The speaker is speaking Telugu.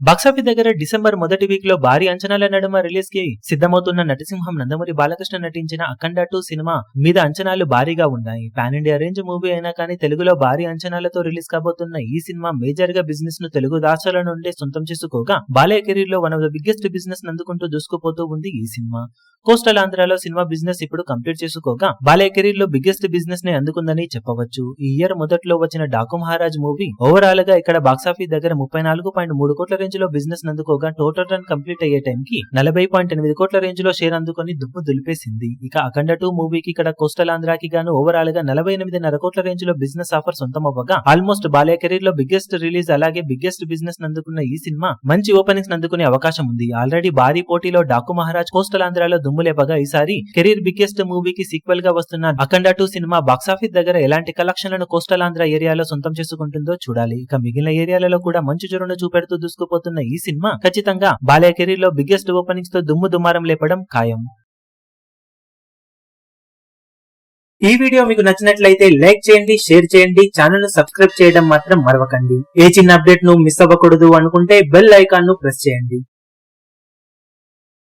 బాక్సాఫీస్ దగ్గర డిసెంబర్ మొదటి వీక్ లో భారీ అంచనాల నడుమ రిలీజ్ కి సిద్ధమవుతున్న నటసింహం నందమూరి బాలకృష్ణ నటించిన అఖండ 2 సినిమా మీద అంచనాలు భారీగా ఉన్నాయి. పాన్ ఇండియా రేంజ్ మూవీ అయినా కానీ తెలుగులో భారీ అంచనాలతో రిలీజ్ కాబోతున్న ఈ సినిమా మేజర్ గా బిజినెస్ ను తెలుగు రాష్ట్రాల నుండి సొంతం చేసుకోగా బాలయ్య కెరీర్ లో one of the biggest business అందుకుంటూ దూసుకుపోతూ ఉంది ఈ సినిమా. కోస్టల్ ఆంధ్రాలో సినిమా బిజినెస్ ఇప్పుడు కంప్లీట్ చేసుకోగా బాలయ్య కెరీర్ లో బిగ్గెస్ట్ బిజినెస్ ని అందుకుందని చెప్పవచ్చు. ఈ ఇయర్ మొదట్లో వచ్చిన డాకు మహారాజ్ మూవీ ఓవరాల్ గా ఇక్కడ బాక్సాఫీస్ దగ్గర 34.3 కోట్ల రేంజ్ లో బిజినెస్ అందుకోగా టోటల్ రన్ కంప్లీట్ అయ్యే టైం కి 40.8 కోట్ల రేంజ్ లో షేర్ అందుకొని దుమ్ము దులిపేసింది. ఇక అఖండ 2 మూవీకి ఇక్కడ కోస్టల్ ఆంధ్రాకి గాను ఓవరాల్ గా 48.5 కోట్ల రేంజ్ లో బిజినెస్ ఆఫర్ సొంతం అవ్వగా ఆల్మోస్ట్ బాలయ్య కెరీర్ లో బిగ్గెస్ట్ రిలీజ్ అలాగే బిగ్గెస్ట్ బిజినెస్ అందుకున్న ఈ సినిమా మంచి ఓపెనింగ్స్ అందుకునే అవకాశం ఉంది. ఆల్రెడీ భారీ పోటీలో డాకు మహారాజ్ కోస్టల్ ఆంధ్రాలో దుమ్ము లేపగా ఈసారి కెరీర్ బిగ్గెస్ట్ మూవీకి సీక్వెల్ గా వస్తున్న అఖండ 2 సినిమా బాక్సాఫీస్ దగ్గర ఎలాంటి కలెక్షన్లను కోస్టల్ ఆంధ్ర ఏరియాలో సొంతం చేసుకుంటుందో చూడాలి. ఇక మిగిలిన ఏరియాలలో కూడా మంచి జోరును చూపెడుతూ దూసుకుపోతున్న ఈ సినిమా ఖచ్చితంగా బాలయ్య కెరీర్ లో బిగ్గెస్ట్ ఓపెనింగ్స్ తో దుమ్ము దుమారం లేపడం ఖాయం. ఈ వీడియో మీకు నచ్చినట్లయితే లైక్ చేయండి, షేర్ చేయండి, ఛానల్ ను సబ్స్క్రైబ్ చేయడం మాత్రం మరవకండి. ఏ చిన్న అప్డేట్ ను మిస్ అవ్వకూడదు అనుకుంటే బెల్ ఐకాన్ ను ప్రెస్ చేయండి.